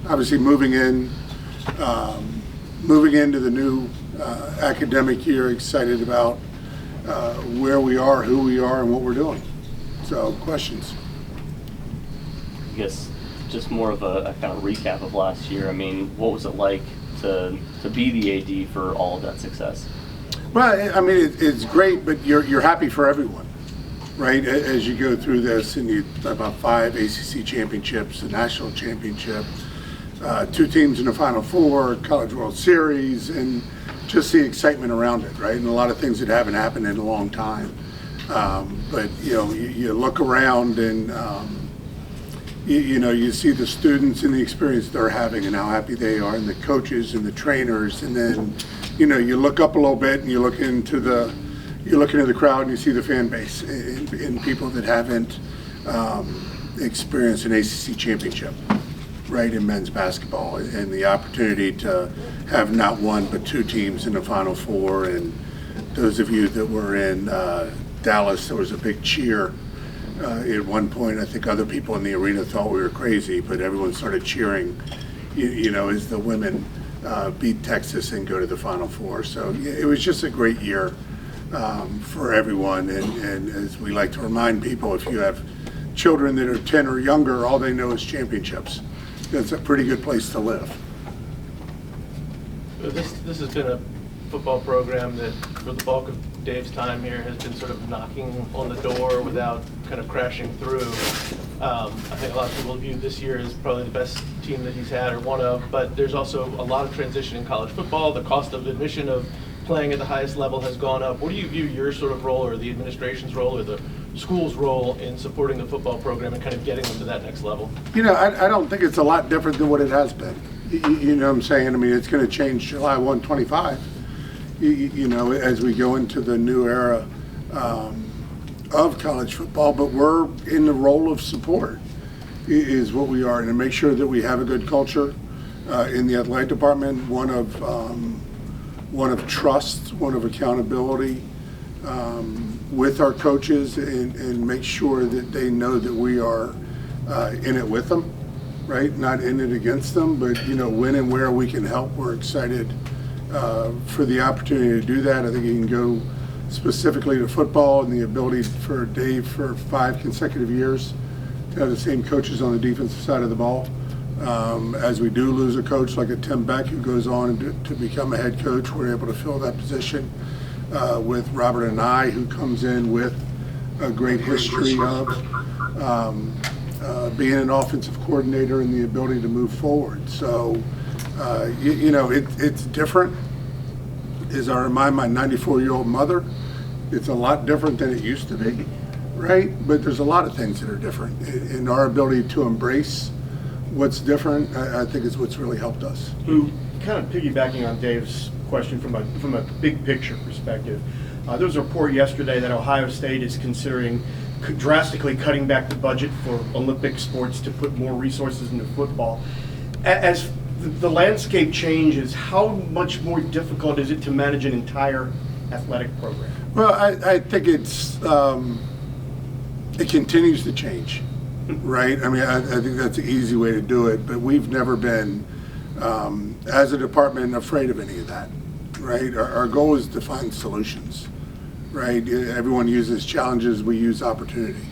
Obviously, moving into the new academic year, excited about where we are, who we are, and what we're doing. So, questions? I guess just more of a kind of recap of last year. I mean, what was it like to be the AD for all of that success? Well, I mean, it's great, but you're happy for everyone, right? As you go through this, and you talk about 5 ACC championships, a national championship, 2 teams in the Final Four, College World Series, and just the excitement around it, right? And a lot of things that haven't happened in a long time. But you look around and you see the students and the experience they're having and how happy they are, and the coaches and the trainers, and then you look up a little bit and you look into the crowd and you see the fan base and people that haven't experienced an ACC championship, right, in men's basketball, and the opportunity to have not 1 but 2 teams in the Final Four. And those of you that were in Dallas, there was a big cheer. At one point, I think other people in the arena thought we were crazy, but everyone started cheering, as the women beat Texas and go to the Final Four. So it was just a great year for everyone. And as we like to remind people, if you have children that are 10 or younger, all they know is championships. That's a pretty good place to live. This has been a football program that, for the bulk of Dave's time here, has been sort of knocking on the door without kind of crashing through. I think a lot of people view this year as probably the best team that he's had, or one of, but there's also a lot of transition in college football. The cost of admission of playing at the highest level has gone up. What do you view your sort of role, or the administration's role, or the school's role in supporting the football program and kind of getting them to that next level? I don't think it's a lot different than what it has been. You know what I'm saying? I mean, it's going to change July 1, 25. As we go into the new era of college football, but we're in the role of support is what we are, and to make sure that we have a good culture in the athletic department, one of trust, one of accountability with our coaches, and make sure that they know that we are in it with them, right? Not in it against them, but when and where we can help, we're excited for the opportunity to do that. I think you can go specifically to football and the ability for Dave for 5 consecutive years to have the same coaches on the defensive side of the ball. As we do lose a coach like a Tim Beck who goes on to become a head coach, we're able to fill that position with Robert and I, who comes in with a great history of being an offensive coordinator and the ability to move forward. So, it's different. As I remind my 94-year-old mother, it's a lot different than it used to be, right? But there's a lot of things that are different. In our ability to embrace what's different, I think is what's really helped us. Kind of piggybacking on Dave's question from a big picture perspective, there was a report yesterday that Ohio State is considering drastically cutting back the budget for Olympic sports to put more resources into football. As the landscape changes, how much more difficult is it to manage an entire athletic program? Well, I think it continues to change, right? I mean, I think that's an easy way to do it, but we've never been, as a department, afraid of any of that, right? Our goal is to find solutions, right? Everyone uses challenges, we use opportunity,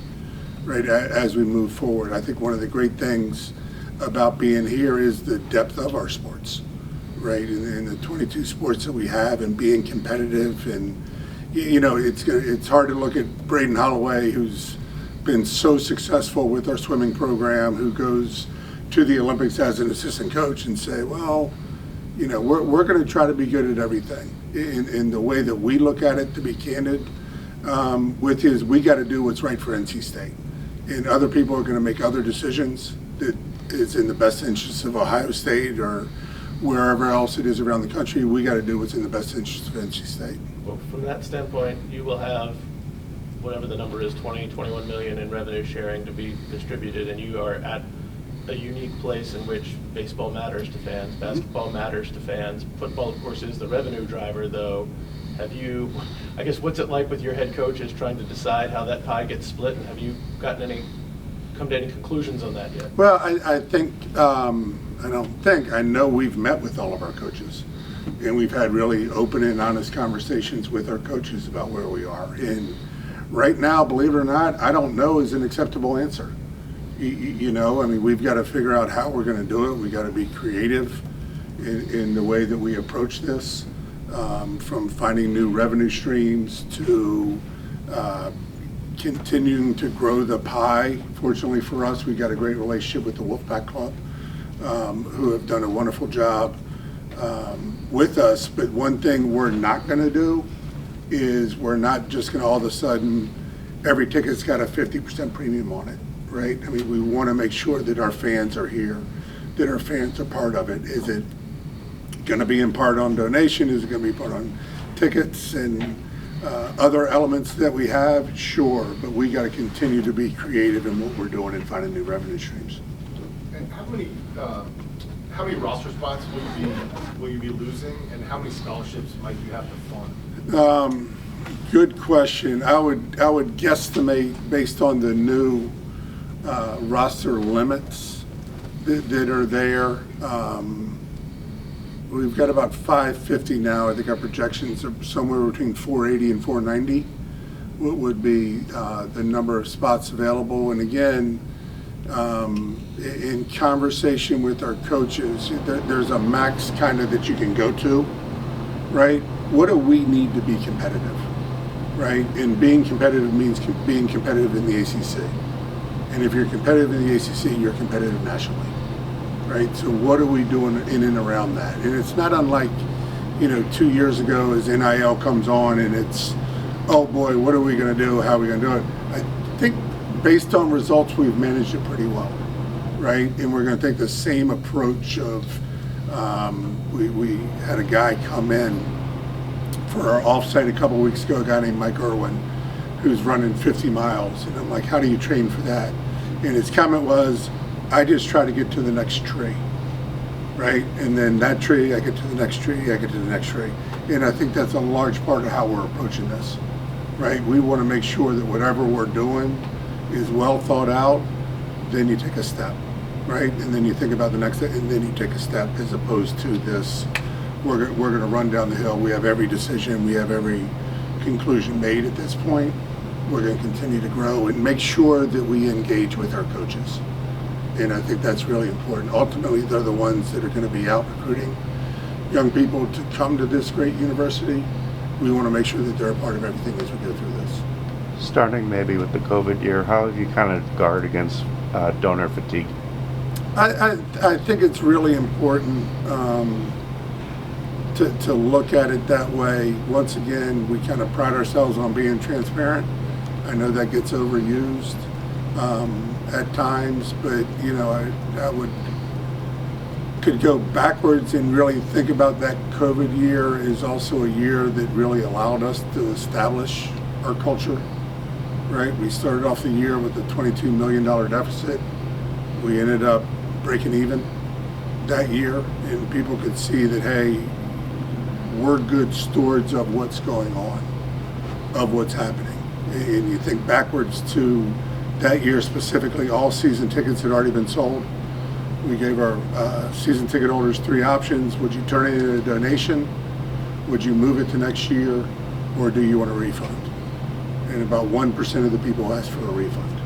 right, as we move forward. I think one of the great things about being here is the depth of our sports, right? In the 22 sports that we have, and being competitive, and it's hard to look at Braden Holloway, who's been so successful with our swimming program, who goes to the Olympics as an assistant coach, and say, well, we're going to try to be good at everything. In the way that we look at it, to be candid, with his, we got to do what's right for NC State, and other people are going to make other decisions that is in the best interest of Ohio State or wherever else it is around the country. We got to do what's in the best interest of NC State. Well, from that standpoint, you will have whatever the number is, 21 million in revenue sharing to be distributed, and you are at a unique place in which baseball matters to fans, basketball matters to fans. Football, of course, is the revenue driver, though. What's it like with your head coaches trying to decide how that pie gets split, and have you gotten any come to any conclusions on that yet? Well, I know we've met with all of our coaches, and we've had really open and honest conversations with our coaches about where we are. And right now, believe it or not, I don't know is an acceptable answer. We've got to figure out how we're going to do it. We got to be creative in the way that we approach this, from finding new revenue streams to continuing to grow the pie. Fortunately for us, we got a great relationship with the Wolfpack Club, who have done a wonderful job with us. But one thing we're not going to do is we're not just going to all of a sudden, every ticket's got a 50% premium on it, right? I mean, we want to make sure that our fans are here, that our fans are part of it. Is it going to be in part on donation? Is it going to be part on tickets and other elements that we have? Sure, but we got to continue to be creative in what we're doing and finding new revenue streams. And how many roster spots will you be losing, and how many scholarships might you have to fund? Good question. I would guesstimate based on the new roster limits that are there. We've got about 550 now. I think our projections are somewhere between 480 and 490 would be the number of spots available. And again, in conversation with our coaches, there's a max kind of that you can go to, right? What do we need to be competitive, right? And being competitive means being competitive in the ACC. And if you're competitive in the ACC, you're competitive nationally, right? So what are we doing in and around that? And it's not unlike, 2 years ago as NIL comes on and it's, oh boy, what are we going to do? How are we going to do it? I think based on results, we've managed it pretty well, right? And we're going to take the same approach of, we had a guy come in for our offsite a couple weeks ago, a guy named Mike Irwin, who's running 50 miles. And I'm like, how do you train for that? And his comment was, I just try to get to the next tree, right? And then that tree, I get to the next tree, I get to the next tree. And I think that's a large part of how we're approaching this, right? We want to make sure that whatever we're doing is well thought out. Then you take a step, right? And then you think about the next step, and then you take a step, as opposed to this, we're going to run down the hill. We have every decision, we have every conclusion made at this point. We're going to continue to grow and make sure that we engage with our coaches. And I think that's really important. Ultimately, they're the ones that are going to be out recruiting young people to come to this great university. We want to make sure that they're a part of everything as we go through this. Starting maybe with the COVID year, how have you kind of guard against donor fatigue? I think it's really important to look at it that way. Once again, we kind of pride ourselves on being transparent. I know that gets overused at times, but I could go backwards and really think about that COVID year is also a year that really allowed us to establish our culture, right? We started off the year with a $22 million deficit. We ended up breaking even that year, and people could see that, hey, we're good stewards of what's going on, of what's happening. And you think backwards to that year specifically, all season tickets had already been sold. We gave our season ticket holders 3 options. Would you turn it into a donation? Would you move it to next year? Or do you want a refund? And about 1% of the people asked for a refund,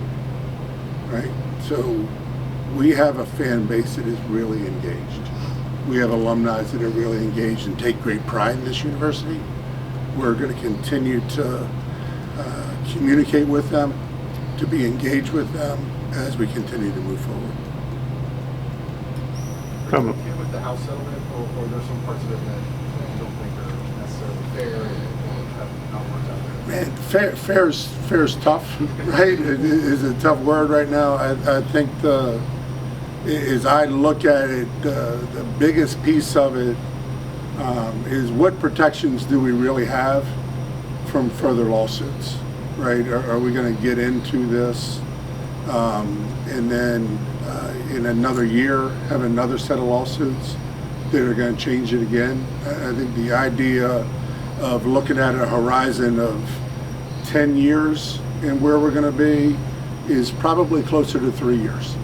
right? So we have a fan base that is really engaged. We have alumni that are really engaged and take great pride in this university. We're going to continue to communicate with them, to be engaged with them as we continue to move forward. Are you okay with the House settlement, or there's some parts of it that you don't think are necessarily fair or have not worked out there? Man, fair's tough, right? It is a tough word right now. I think as I look at it, the biggest piece of it is what protections do we really have from further lawsuits, right? Are we going to get into this and then in another year have another set of lawsuits that are going to change it again? I think the idea of looking at a horizon of 10 years and where we're going to be is probably closer to 3 years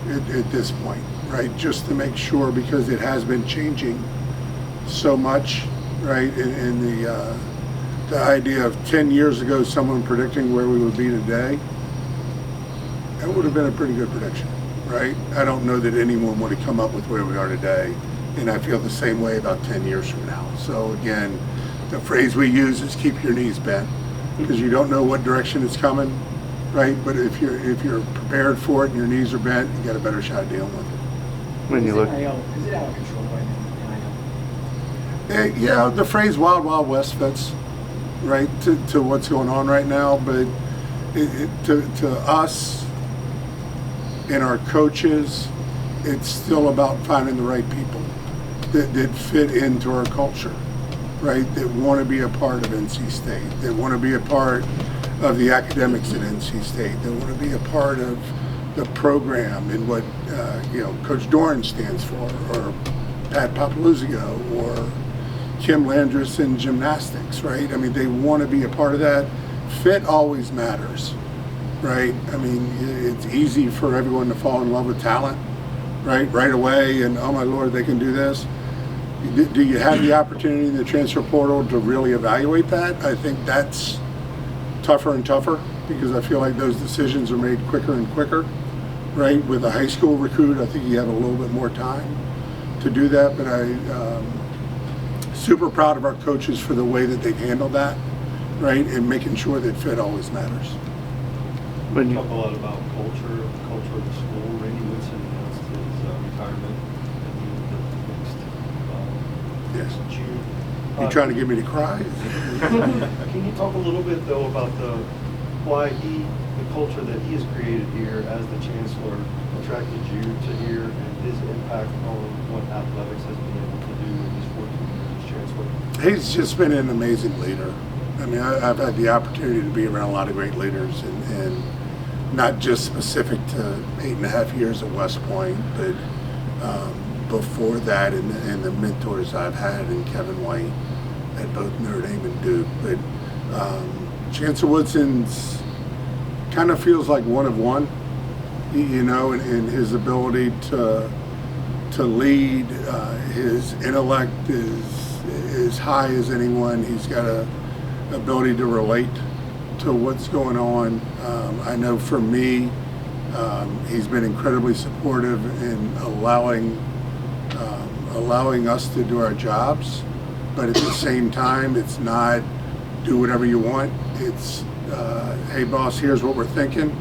at this point, right? Just to make sure, because it has been changing so much, right? In the idea of 10 years ago, someone predicting where we would be today, that would have been a pretty good prediction, right? I don't know that anyone would have come up with where we are today, and I feel the same way about 10 years from now. So again, the phrase we use is keep your knees bent, because you don't know what direction it's coming, right? But if you're prepared for it and your knees are bent, you got a better shot of dealing with it. When you look, Is it out of control right now? Yeah, the phrase "Wild Wild West" fits, right, to what's going on right now. But to us and our coaches, it's still about finding the right people that fit into our culture, right? That want to be a part of NC State, that want to be a part of the academics at NC State, that want to be a part of the program and what Coach Doran stands for, or Pat Papaluzio, or Kim Landris in gymnastics, right? I mean, they want to be a part of that. Fit always matters, right? I mean, it's easy for everyone to fall in love with talent, right away, and oh my Lord, they can do this. Do you have the opportunity in the transfer portal to really evaluate that? I think that's tougher and tougher, because I feel like those decisions are made quicker and quicker, right? With a high school recruit, I think you have a little bit more time to do that, but I'm super proud of our coaches for the way that they've handled that, right? And making sure that fit always matters. when We you, talk a lot about culture of the school. Randy Woodson announced his retirement at the end of Yes. June. You trying to get me to cry? Can you talk a little bit though about why the culture that he has created here as the chancellor attracted you to here, and his impact on what athletics has been able to do in these 14 years as chancellor? He's just been an amazing leader. I mean, I've had the opportunity to be around a lot of great leaders, and not just specific to 8.5 years at West Point, but before that, and the mentors I've had, and Kevin White at both Notre Dame and Duke. But Chancellor Woodson's kind of feels like one of one, in his ability to lead. His intellect is as high as anyone. He's got a ability to relate to what's going on. I know for me, he's been incredibly supportive in allowing us to do our jobs, but at the same time, it's not do whatever you want. It's hey boss, here's what we're thinking,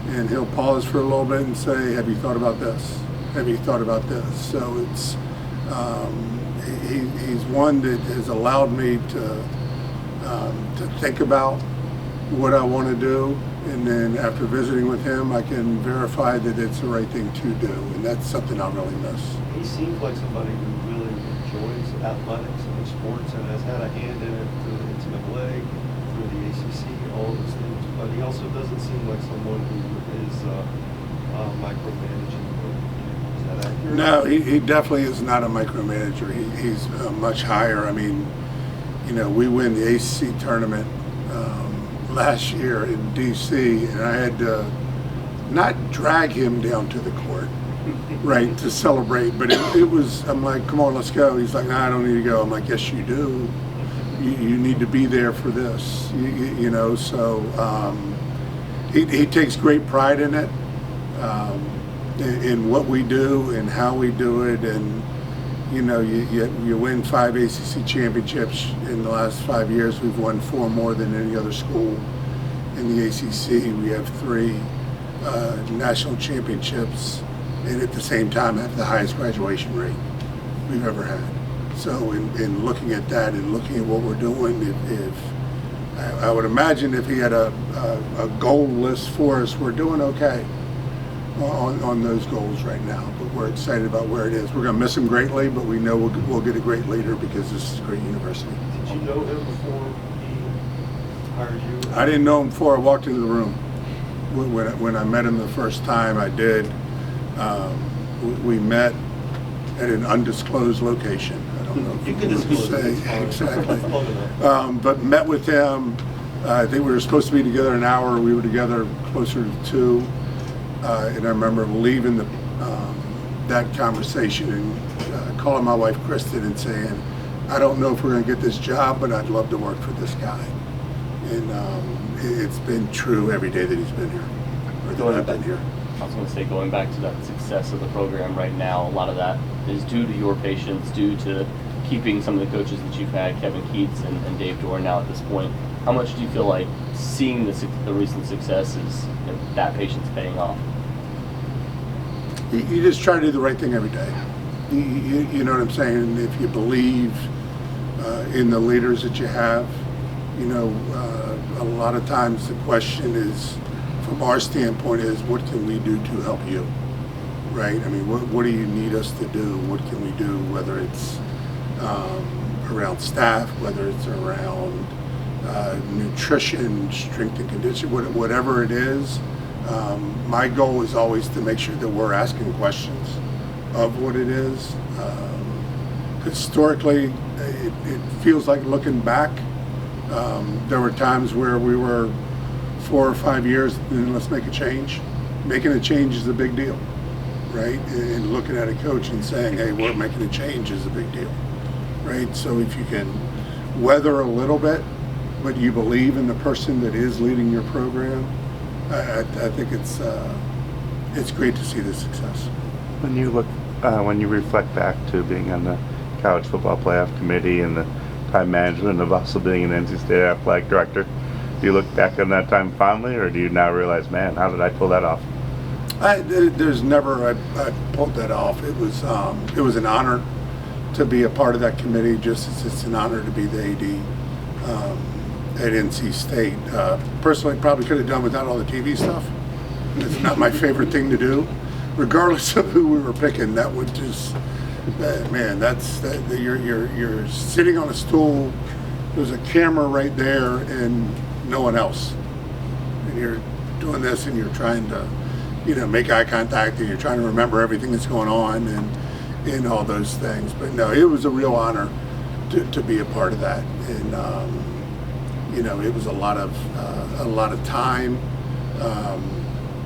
and he'll pause for a little bit and say, have you thought about this? Have you thought about this? So it's he's one that has allowed me to think about what I want to do, and then after visiting with him, I can verify that it's the right thing to do, and that's something I really miss. He seems like somebody who really enjoys athletics and sports and has had a hand in it through the NCAA, through the ACC, all of those things. But he also doesn't seem like someone who is micromanaging. Is that accurate? No, he definitely is not a micromanager. He's much higher. I mean, we win the ACC tournament last year in DC, and I had to not drag him down to the court, right, to celebrate, but it was, I'm like, come on, let's go. He's like, nah, I don't need to go. I'm like, yes, you do. You need to be there for this, so he takes great pride in it, in what we do and how we do it, and you win 5 ACC championships in the last 5 years. We've won 4 more than any other school in the ACC. We have 3 national championships, and at the same time have the highest graduation rate we've ever had. So in looking at that and looking at what we're doing, if I would imagine if he had a goal list for us, we're doing okay on those goals right now, but we're excited about where it is. We're going to miss him greatly, but we know we'll get a great leader because this is a great university. Did you know him before he hired you? I didn't know him before I walked into the room. When I met him the first time, I did. We met at an undisclosed location. I don't know if You can disclose it, say it's fine. exactly. It's long enough. But met with him, I think we were supposed to be together an hour. We were together closer to 2. And I remember leaving that conversation and calling my wife Kristen and saying, I don't know if we're going to get this job, but I'd love to work for this guy. And it's been true every day that he's been here, or that I've been here. I was going to say, going back to that success of the program right now, a lot of that is due to your patience, due to keeping some of the coaches that you've had, Kevin Keats and Dave Dorn now at this point. How much do you feel like seeing the recent success is that patience paying off? You just try to do the right thing every day. You know what I'm saying? If you believe in the leaders that you have, a lot of times the question is, from our standpoint, is what can we do to help you, right? I mean, what do you need us to do? What can we do, whether it's around staff, whether it's around nutrition, strength and conditioning, whatever it is. My goal is always to make sure that we're asking questions of what it is. Historically, it feels like, looking back, there were times where we were 4 or 5 years, and let's make a change. Making a change is a big deal, right? And looking at a coach and saying, hey, we're making a change is a big deal, right? So if you can weather a little bit, but you believe in the person that is leading your program, I think it's great to see the success. When you reflect back to being on the College Football Playoff Committee and the time management of also being an NC State athletic director, do you look back on that time fondly, or do you now realize, man, how did I pull that off? There's never I pulled that off. It was an honor to be a part of that committee, just as it's an honor to be the AD at NC State. Personally, probably could have done without all the TV stuff. It's not my favorite thing to do. Regardless of who we were picking, that would just, man, you're sitting on a stool, there's a camera right there and no one else. And you're doing this and you're trying to, make eye contact, and you're trying to remember everything that's going on and all those things. But no, it was a real honor to be a part of that. And, it was a lot of time.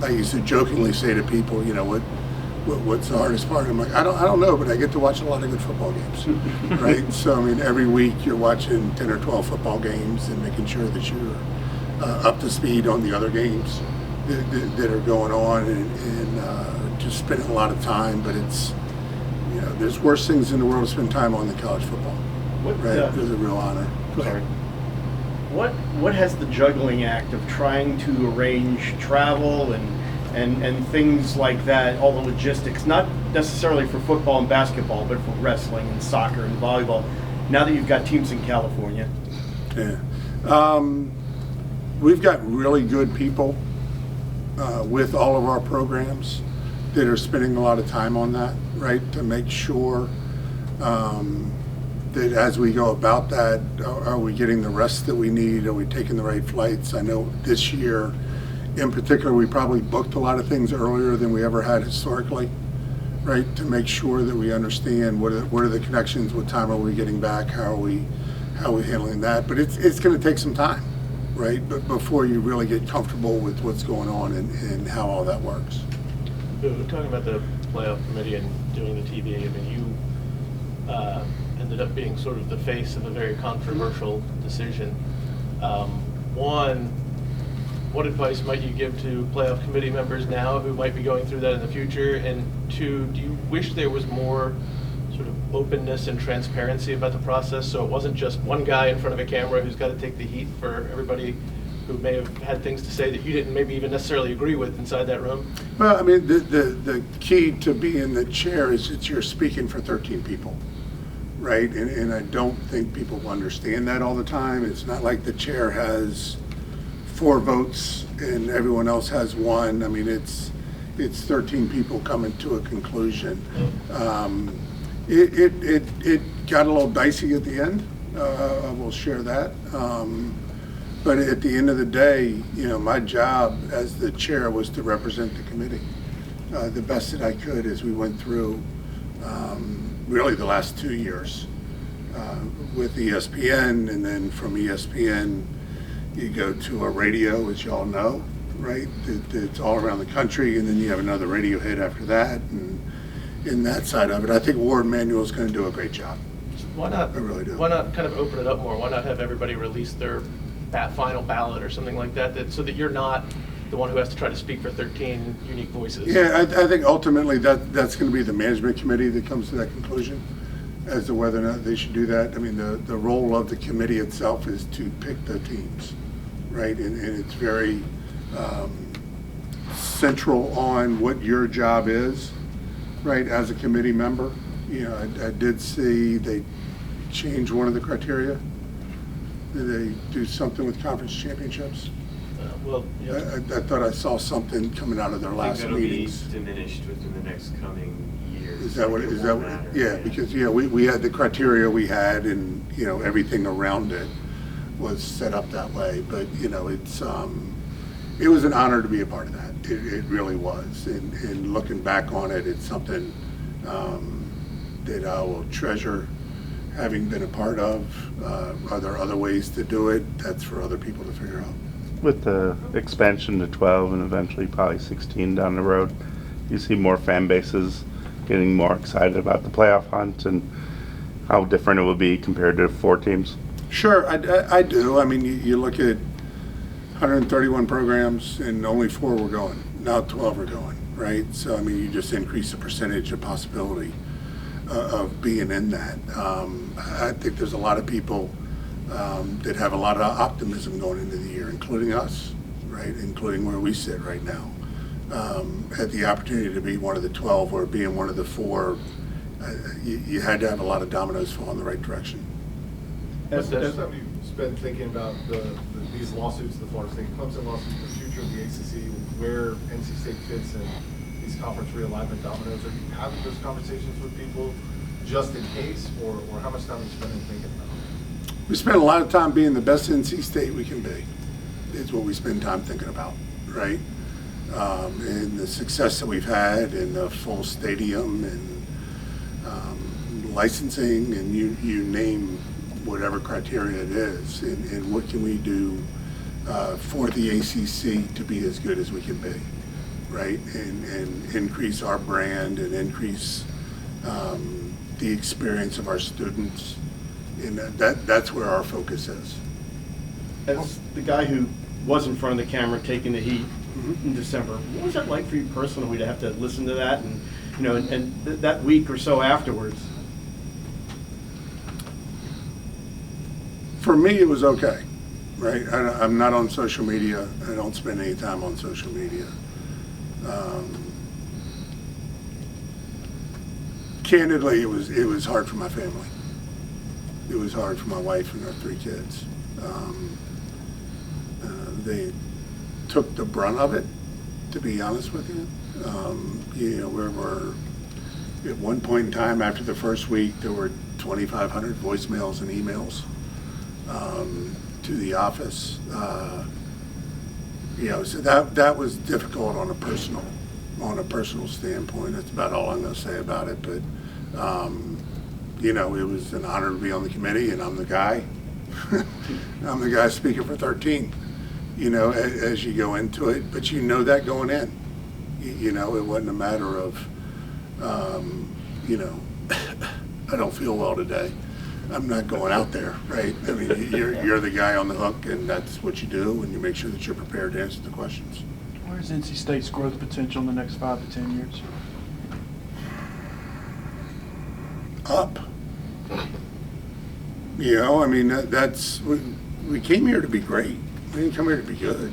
I used to jokingly say to people, what's the hardest part? I'm like, I don't know, but I get to watch a lot of good football games, right? So, I mean, every week you're watching 10 or 12 football games and making sure that you're up to speed on the other games that are going on, and just spending a lot of time. But it's, there's worse things in the world to spend time on than college football, right? It was a real honor. Sorry. What has the juggling act of trying to arrange travel and things like that, all the logistics, not necessarily for football and basketball, but for wrestling and soccer and volleyball, now that you've got teams in California? Yeah. We've got really good people with all of our programs that are spending a lot of time on that, right, to make sure that as we go about that, are we getting the rest that we need? Are we taking the right flights? I know this year in particular, we probably booked a lot of things earlier than we ever had historically, right? To make sure that we understand what are the connections, what time are we getting back, how are we handling that? But it's going to take some time, right? But before you really get comfortable with what's going on and how all that works. We're talking about the playoff committee and doing the TV. I mean, you ended up being sort of the face of a very controversial decision. One, what advice might you give to playoff committee members now who might be going through that in the future? And two, do you wish there was more sort of openness and transparency about the process, so it wasn't just one guy in front of a camera who's got to take the heat for everybody who may have had things to say that you didn't maybe even necessarily agree with inside that room? Well, I mean, the key to being the chair is that you're speaking for 13 people, right? And I don't think people understand that all the time. It's not like the chair has 4 votes and everyone else has 1. I mean, it's 13 people coming to a conclusion. It got a little dicey at the end. I will share that. But at the end of the day, my job as the chair was to represent the committee the best that I could as we went through really the last 2 years with ESPN, and then from ESPN, You go to a radio, as y'all know, right? It's all around the country, and then you have another radio hit after that, and in that side of it, I think Ward Manuel is going to do a great job. Why not? I really do. Why not kind of open it up more? Why not have everybody release their final ballot or something like that, so that you're not the one who has to try to speak for 13 unique voices? Yeah, I think ultimately that's going to be the management committee that comes to that conclusion as to whether or not they should do that. I mean, the role of the committee itself is to pick the teams, right? And it's very central on what your job is, right, as a committee member. You know, I did see they change one of the criteria. Did they do something with conference championships? Well, yeah. I thought I saw something coming out of their I think last that'll meetings. be diminished within the next coming years. Is that what, Like, it is that won't what, matter. yeah, because, you know, we had the criteria we had and, you know, everything around it was set up that way. But, you know, it was an honor to be a part of that. It really was. And looking back on it, it's something that I will treasure having been a part of. Are there other ways to do it? That's for other people to figure out. With the expansion to 12 and eventually probably 16 down the road, you see more fan bases getting more excited about the playoff hunt and how different it will be compared to 4 teams. Sure, I do. I mean, you look at 131 programs and only 4 were going. Now 12 are going, right? So, I mean, you just increase the percentage of possibility of being in that. I think there's a lot of people that have a lot of optimism going into the year, including us, right? Including where we sit right now. Had the opportunity to be one of the 12 or being one of the 4, you had to have a lot of dominoes fall in the right direction. What's the time you spend thinking about these lawsuits, the Florida State Clemson lawsuit, the future of the ACC, where NC State fits in these conference realignment dominoes? Are you having those conversations with people just in case, or how much time are you spending thinking about it? We spend a lot of time being the best NC State we can be. Is what we spend time thinking about, right? And the success that we've had in the full stadium and licensing, and you name whatever criteria it is, and what can we do for the ACC to be as good as we can be, right? And increase our brand and increase the experience of our students, and that's where our focus is. As the guy who was in front of the camera taking the heat in December, what was that like for you personally to have to listen to that, and you know, and that week or so afterwards? For me, it was okay, right? I'm not on social media. I don't spend any time on social media. Candidly, it was hard for my family. It was hard for my wife and our 3 kids. They took the brunt of it, to be honest with you. You know, we're at one point in time after the first week, there were 2,500 voicemails and emails to the office. You know, so that was difficult on a personal standpoint. That's about all I'm going to say about it. But you know, it was an honor to be on the committee, and I'm the guy. I'm the guy speaking for 13. You know, as you go into it, but you know that going in. You know, it wasn't a matter of, you know, I don't feel well today. I'm not going out there, right? I mean, you're the guy on the hook, and that's what you do, and you make sure that you're prepared to answer the questions. Where's NC State's growth potential in the next 5 to 10 years? Up. You know, I mean, that's we came here to be great. We didn't come here to be good,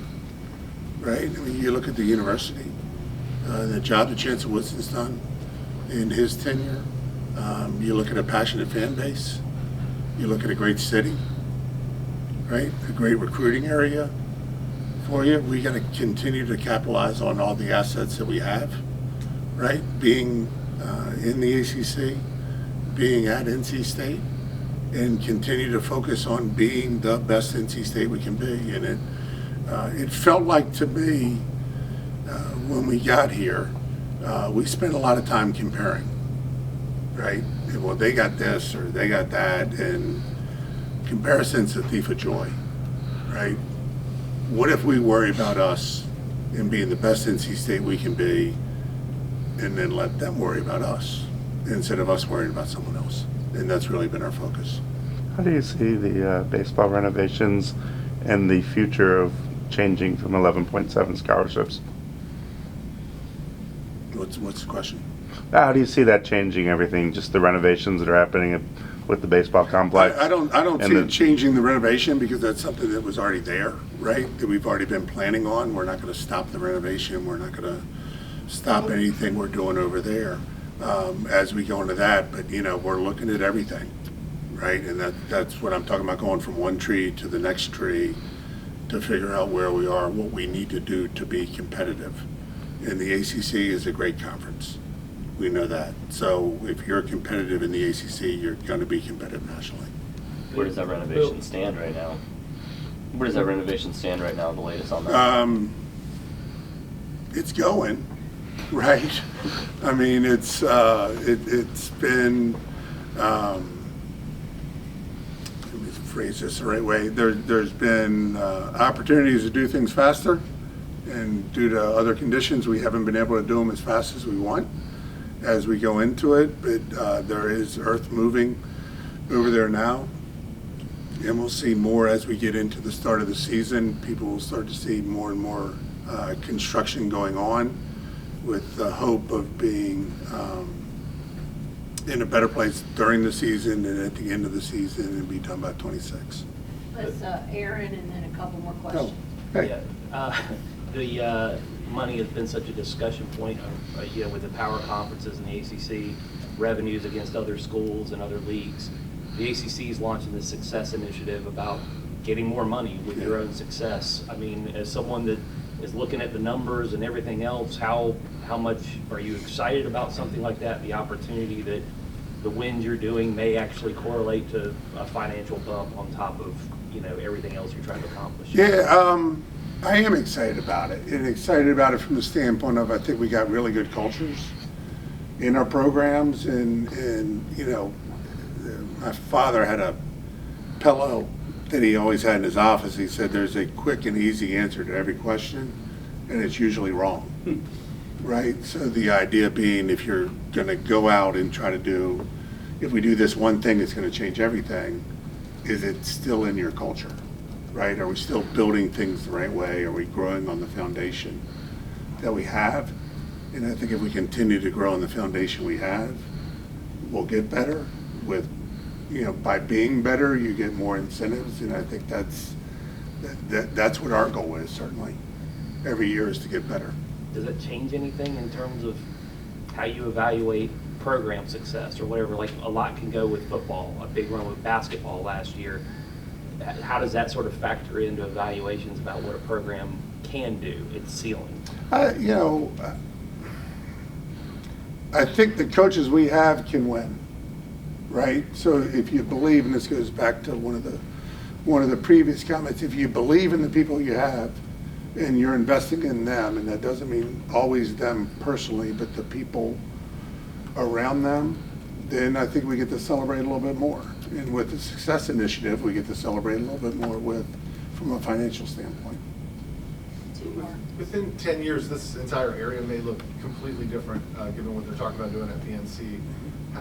right? I mean, you look at the university, the job that Chancellor Woodson's done in his tenure. You look at a passionate fan base. You look at a great city, right? A great recruiting area for you. We got to continue to capitalize on all the assets that we have, right? Being in the ACC, being at NC State, and continue to focus on being the best NC State we can be. And it felt like to me when we got here, we spent a lot of time comparing, right? Well, they got this or they got that, and comparison's the thief of joy, right? what if we worry about us and being the best NC State we can be, and then let them worry about us instead of us worrying about someone else? And that's really been our focus. How do you see the baseball renovations and the future of changing from 11.7 scholarships? What's the question? How do you see that changing everything? Just the renovations that are happening with the baseball complex? I don't And see the- it changing the renovation, because that's something that was already there, right? That we've already been planning on. We're not going to stop the renovation. We're not going to stop anything we're doing over there as we go into that. But, we're looking at everything, right? And that's what I'm talking about, going from one tree to the next tree to figure out where we are, what we need to do to be competitive. And the ACC is a great conference. We know that. So if you're competitive in the ACC, you're going to be competitive nationally. Where does that renovation stand right now? Where does that renovation stand right now, the latest on that? It's going, right? I mean, it's been, let me phrase this the right way. There's been opportunities to do things faster, and due to other conditions, we haven't been able to do them as fast as we want as we go into it, but there is earth moving over there now, and we'll see more as we get into the start of the season. People will start to see more and more construction going on, with the hope of being in a better place during the season and at the end of the season, and be done by 26. Let's Aaron, and then a couple more questions. Hey. The money has been such a discussion point, with the power conferences and the ACC, revenues against other schools and other leagues. The ACC is launching this success initiative about getting more money with your own success. I mean, as someone that is looking at the numbers and everything else, how much are you excited about something like that? The opportunity that the wins you're doing may actually correlate to a financial bump on top of, everything else you're trying to accomplish. Yeah, I am excited about it, and excited about it from the standpoint of, I think we got really good cultures in our programs, and my father had a pillow that he always had in his office. He said there's a quick and easy answer to every question, and it's usually wrong, right? So the idea being, if you're going to go out and try to do, if we do this one thing, it's going to change everything, is it still in your culture? Right? Are we still building things the right way? Are we growing on the foundation that we have? And I think if we continue to grow on the foundation we have, we'll get better. By being better, you get more incentives, and I think that's what our goal is, certainly. Every year is to get better. Does it change anything in terms of how you evaluate program success or whatever? Like, a lot can go with football, a big run with basketball last year. How does that sort of factor into evaluations about what a program can do, its ceiling? I think the coaches we have can win, right? So if you believe, and this goes back to one of the previous comments, if you believe in the people you have and you're investing in them, and that doesn't mean always them personally, but the people around them, then I think we get to celebrate a little bit more. And with the Success Initiative, we get to celebrate a little bit more from a financial standpoint. Within 10 years, this entire area may look completely different, given what they're talking about doing at PNC.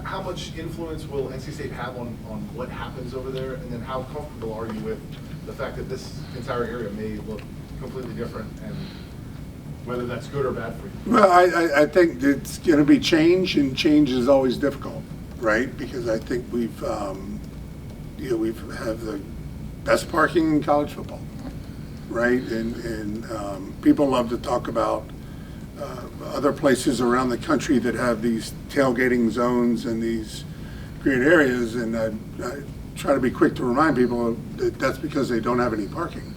How much influence will NC State have on what happens over there? And then how comfortable are you with the fact that this entire area may look completely different, and whether that's good or bad for you? Well, I think it's going to be change, and change is always difficult, right? Because I think we've have the best parking in college football, right? And people love to talk about other places around the country that have these tailgating zones and these great areas, and I try to be quick to remind people that that's because they don't have any parking,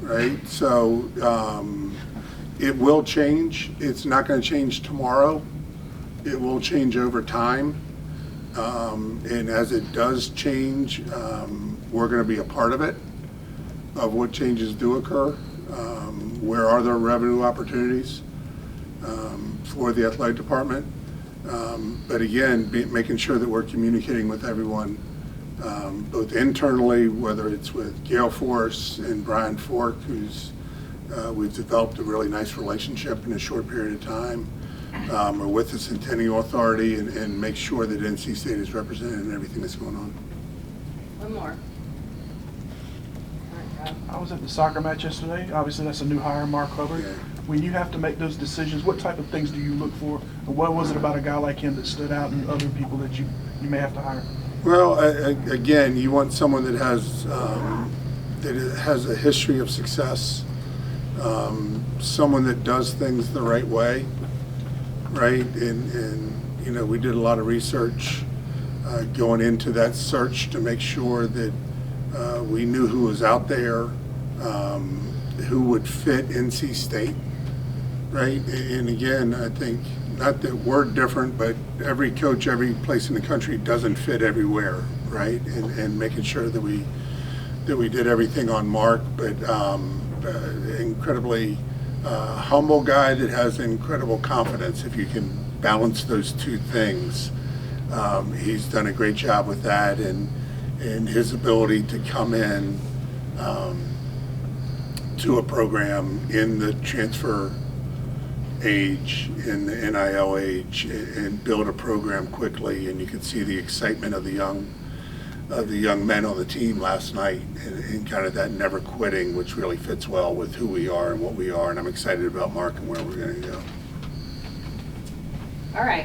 right? So it will change. It's not going to change tomorrow. It will change over time. And as it does change, we're going to be a part of it, of what changes do occur. Where are there revenue opportunities for the athletic department? But again, making sure that we're communicating with everyone both internally, whether it's with Gail Force and Brian Fork, who's we've developed a really nice relationship in a short period of time, or with the Centennial Authority, and make sure that NC State is represented in everything that's going on. One more. All right, Rob. I was at the soccer match yesterday. Obviously, that's a new hire, Mark Hubbard. Yeah. When you have to make those decisions, what type of things do you look for? And what was it about a guy like him that stood out and other people that you may have to hire? Well, again, you want someone that has a history of success, someone that does things the right way, right? And you know, we did a lot of research going into that search to make sure that we knew who was out there, who would fit NC State, right? And again, I think, not that we're different, but every coach, every place in the country doesn't fit everywhere, right? And making sure that we did everything on Mark, but incredibly humble guy that has incredible confidence. If you can balance those two things, he's done a great job with that, and his ability to come in to a program in the transfer age, in the NIL age, and build a program quickly. And you could see the excitement of the young men on the team last night, and kind of that never quitting, which really fits well with who we are and what we are. And I'm excited about Mark and where we're going to go. All right.